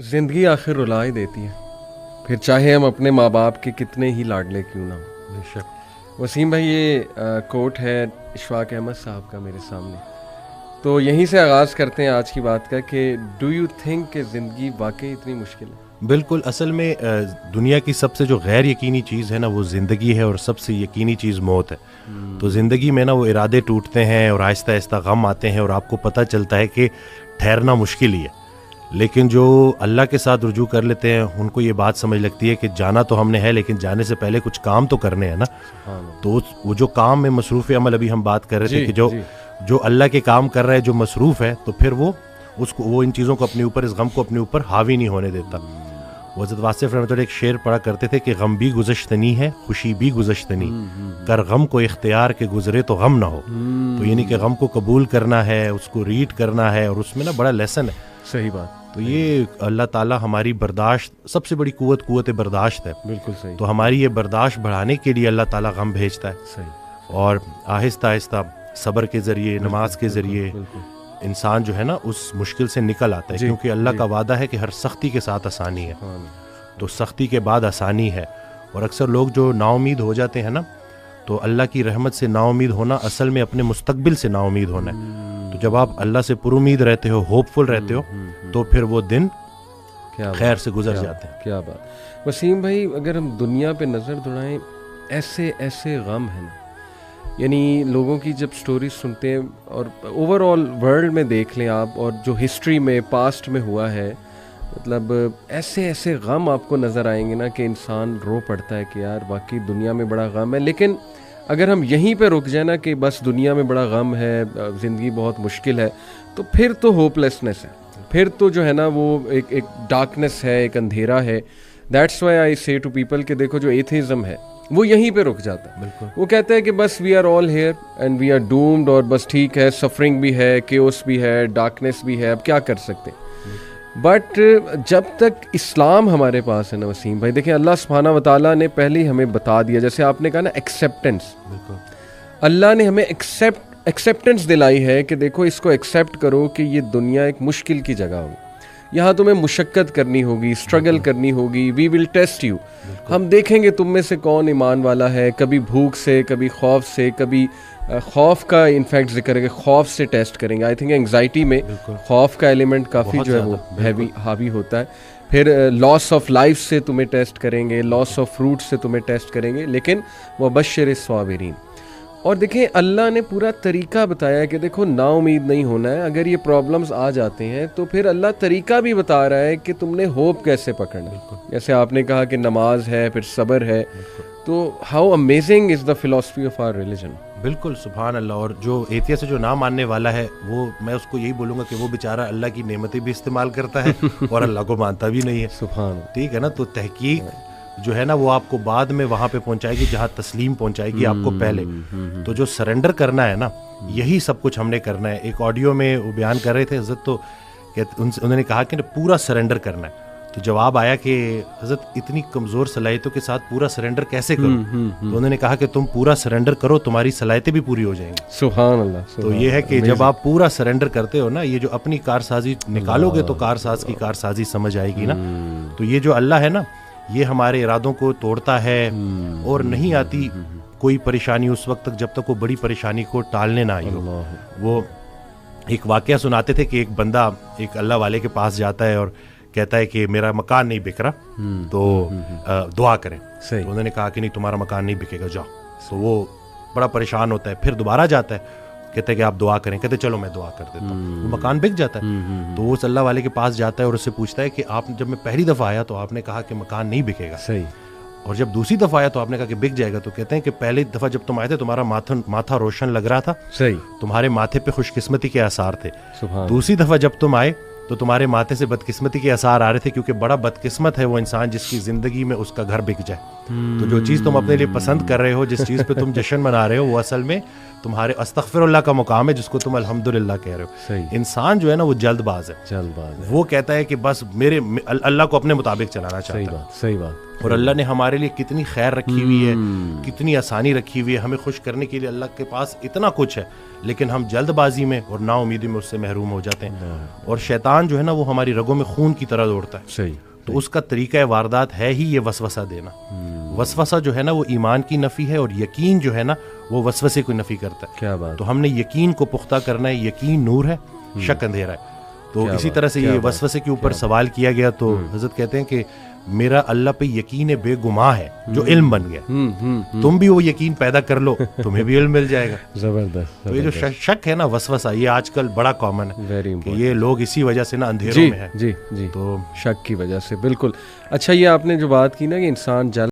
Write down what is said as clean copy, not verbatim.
زندگی آخر رلا ہی دیتی ہے، پھر چاہے ہم اپنے ماں باپ کے کتنے ہی لاڈلے کیوں نہ ہوں۔ بے شک۔ وسیم بھائی، یہ کوٹ ہے اشفاق احمد صاحب کا میرے سامنے، تو یہیں سے آغاز کرتے ہیں آج کی بات کا کہ ڈو یو تھنک کہ زندگی واقعی اتنی مشکل ہے؟ بالکل، اصل میں دنیا کی سب سے جو غیر یقینی چیز ہے نا وہ زندگی ہے، اور سب سے یقینی چیز موت ہے۔ تو زندگی میں نا وہ ارادے ٹوٹتے ہیں اور آہستہ آہستہ غم آتے ہیں، اور آپ کو پتہ چلتا ہے کہ ٹھہرنا مشکل ہی ہے، لیکن جو اللہ کے ساتھ رجوع کر لیتے ہیں ان کو یہ بات سمجھ لگتی ہے کہ جانا تو ہم نے ہے، لیکن جانے سے پہلے کچھ کام تو کرنے ہیں نا۔ تو وہ جو کام میں مصروف عمل، ابھی ہم بات کر رہے تھے کہ جو اللہ کے کام کر رہا ہے، جو مصروف ہے، تو پھر وہ ان چیزوں کو اپنے اوپر، اس غم کو اپنے اوپر حاوی نہیں ہونے دیتا۔ حضرت واصف رحمۃ اللہ ایک شعر پڑھا کرتے تھے کہ غم بھی گزشتنی ہے، خوشی بھی گزشتنی، کر غم کو اختیار کے گزرے تو غم نہ ہو۔ تو یعنی کہ غم کو قبول کرنا ہے، اس کو ریڈ کرنا ہے، اور اس میں نا بڑا لیسن ہے۔ صحیح بات۔ تو یہ اللہ تعالیٰ ہماری برداشت، سب سے بڑی قوت برداشت ہے۔ بالکل صحیح۔ تو ہماری یہ برداشت بڑھانے کے لیے اللہ تعالیٰ غم بھیجتا ہے، صحیح، اور آہستہ آہستہ صبر کے ذریعے، نماز کے ذریعے انسان جو ہے نا اس مشکل سے نکل آتا ہے، کیونکہ اللہ کا وعدہ ہے کہ ہر سختی کے ساتھ آسانی ہے۔ تو سختی کے بعد آسانی ہے، اور اکثر لوگ جو نا امید ہو جاتے ہیں نا، تو اللہ کی رحمت سے نا امید ہونا اصل میں اپنے مستقبل سے نا امید ہونا ہے۔ تو جب آپ اللہ سے پر امید رہتے ہو، ہوپ فل رہتے ہو، تو پھر وہ دن خیر سے گزر جاتے ہیں۔ کیا بات۔ وسیم بھائی، اگر ہم دنیا پہ نظر دوڑائیں، ایسے غم ہیں نا، یعنی لوگوں کی جب سٹوریز سنتے ہیں، اور اوور آل ورلڈ میں دیکھ لیں آپ، اور جو ہسٹری میں پاسٹ میں ہوا ہے، مطلب ایسے غم آپ کو نظر آئیں گے نا کہ انسان رو پڑتا ہے کہ یار واقعی دنیا میں بڑا غم ہے۔ لیکن اگر ہم یہیں پہ رک جائیں نا کہ بس دنیا میں بڑا غم ہے، زندگی بہت مشکل ہے، تو پھر تو ہوپ لیسنس ہے، پھر تو جو ہے نا وہ ایک ڈارکنس ہے، ایک اندھیرا ہے۔ دیٹس وائی آئی سے ٹو پیپل کہ دیکھو جو ایتھیزم ہے وہ یہیں پہ رک جاتا ہے۔ بالکل، وہ کہتے ہیں کہ بس we are all here and we are doomed, اور بس ٹھیک ہے، سفرنگ بھی ہے، کیوس بھی ہے، ڈارکنیس بھی ہے، اب کیا کر سکتے ہیں۔ بٹ جب تک اسلام ہمارے پاس ہے نا وسیم بھائی، دیکھیں اللہ سبحانہ و تعالیٰ نے پہلے ہی ہمیں بتا دیا، جیسے آپ نے کہا نا ایکسیپٹنس، اللہ نے ہمیں ایکسیپٹنس دلائی ہے کہ دیکھو اس کو ایکسیپٹ کرو کہ یہ دنیا ایک مشکل کی جگہ ہوگی، یہاں تمہیں مشقت کرنی ہوگی، اسٹرگل کرنی ہوگی، وی ول ٹیسٹ یو، ہم دیکھیں گے تم میں سے کون ایمان والا ہے، کبھی بھوک سے، کبھی خوف سے، کبھی خوف کا انفیکٹ ذکر ہے کہ خوف سے ٹیسٹ کریں گے۔ آئی تھنک انگزائٹی میں خوف کا ایلیمنٹ کافی جو ہے وہ حاوی ہوتا ہے۔ پھر لاس آف لائف سے تمہیں ٹیسٹ کریں گے، لاس آف فروٹ سے تمہیں ٹیسٹ کریں گے، لیکن وبشر الصابرین۔ اور دیکھیں اللہ نے پورا طریقہ بتایا کہ دیکھو نا امید نہیں ہونا ہے، اگر یہ پرابلمز آ جاتے ہیں تو پھر اللہ طریقہ بھی بتا رہا ہے کہ تم نے ہوپ کیسے پکڑنا ہے۔ جیسے آپ نے کہا کہ نماز ہے، پھر صبر ہے، تو how amazing is the philosophy of our religion. بالکل، سبحان اللہ۔ اور جو ایتھیسٹ جو نہ ماننے والا ہے، وہ میں اس کو یہی بولوں گا کہ وہ بیچارہ اللہ کی نعمتیں بھی استعمال کرتا ہے اور اللہ کو مانتا بھی نہیں ہے۔ سبحان اللہ، ٹھیک ہے نا۔ تو تحقیق جو ہے نا وہ آپ کو بعد میں وہاں پہ پہنچائے گی جہاں تسلیم پہنچائے گی آپ کو پہلے۔ تو جو سرنڈر کرنا ہے نا، یہی سب کچھ ہم نے کرنا ہے۔ ایک آڈیو میں وہ بیان کر رہے تھے حضرت، تو انہوں نے کہا کہ پورا سرنڈر کرنا ہے۔ تو جواب آیا کہ حضرت اتنی کمزور صلاحیتوں کے ساتھ پورا سرنڈر کیسے کرو؟ تو انہوں نے کہا کہ تم پورا سرنڈر کرو، تمہاری صلاحیتیں بھی پوری ہو جائیں گی۔ سبحان اللہ۔ تو یہ ہے کہ جب آپ پورا سرنڈر کرتے ہو نا، یہ جو اپنی کارسازی نکالو گے تو کارساز کی کارسازی سمجھ آئے گی نا۔ تو یہ جو اللہ ہے نا، یہ ہمارے ارادوں کو توڑتا ہے، اور نہیں آتی کوئی پریشانی اس وقت تک جب تک وہ بڑی پریشانی کو ٹالنے نہ آئی ہو۔ وہ ایک واقعہ سناتے تھے کہ ایک بندہ ایک اللہ والے کے پاس جاتا ہے اور کہتا ہے کہ میرا مکان نہیں بک رہا، تو دعا کریں۔ تو انہوں نے کہا کہ نہیں، تمہارا مکان نہیں بکے گا، جاؤ۔ تو وہ بڑا پریشان ہوتا ہے، پھر دوبارہ جاتا ہے، کہتے ہیں کہ آپ دعا کریں، کہتے چلو میں دعا کر دیتا ہوں۔ وہ مکان بک جاتا ہے۔ تو وہ اس اللہ والے کے پاس جاتا ہے اور اس سے پوچھتا ہے کہ آپ جب میں پہلی دفعہ آیا تو آپ نے کہا کہ مکان نہیں بکے گا، صحیح، اور جب دوسری دفعہ آیا تو آپ نے کہا کہ بک جائے گا۔ تو کہتے ہیں کہ پہلی دفعہ جب تم آئے تھے تمہارا ماتھا روشن لگ رہا تھا، صحیح، تمہارے ماتھے پہ خوش قسمتی کے آثار تھے۔ سبحان۔ دوسری دفعہ جب تم آئے تو تمہارے ماتھے سے بدقسمتی کے آثار آ رہے تھے، کیونکہ بڑا بدقسمت ہے وہ انسان جس کی زندگی میں اس کا گھر بک جائے۔ تو جو چیز تم اپنے لیے پسند کر رہے ہو، جس چیز پہ تم جشن منا رہے ہو، وہ اصل میں تمہارے استغفر اللہ کا مقام ہے جس کو تم الحمدللہ کہہ رہے ہو. صحیح. انسان جو ہے نا وہ جلد باز ہے, جلد باز ہے. وہ کہتا ہے کہ بس میرے اللہ کو اپنے مطابق چلانا چاہتا ہے. صحیح بات, صحیح بات. اور اللہ نے ہمارے لیے کتنی خیر رکھی ہوئی ہے, کتنی آسانی رکھی ہوئی ہے, ہمیں خوش کرنے کے لیے اللہ کے پاس اتنا کچھ ہے, لیکن ہم جلد بازی میں اور نا امیدی میں اس سے محروم ہو جاتے ہیں. اور شیطان جو ہے نا وہ ہماری رگوں میں خون کی طرح دوڑتا ہے. صحیح. تو اس کا طریقہ واردات ہے ہی یہ وسوسہ دینا. وسوسہ جو ہے نا وہ ایمان کی نفی ہے, اور یقین جو ہے نا وہ وسوسے کو نفی کرتا ہے. کیا بات. تو ہم نے یقین کو پختہ کرنا ہے. یقین نور ہے, شک اندھیرا ہے. تو اسی طرح سے یہ وسوسے کے اوپر سوال کیا گیا تو حضرت کہتے ہیں کہ میرا اللہ پہ یقین بے گماں ہے جو علم بن گیا. تم بھی وہ یقین پیدا کر لو, تمہیں بھی علم مل جائے گا. زبردست. تو یہ جو شک ہے نا وسوسہ, یہ آج کل بڑا کامن ہے. ویری کہ یہ لوگ اسی وجہ سے نا اندھیروں جی میں ہیں. جی جی, تو شک کی وجہ سے. بالکل. اچھا, یہ آپ نے جو بات کی نا کہ انسان جل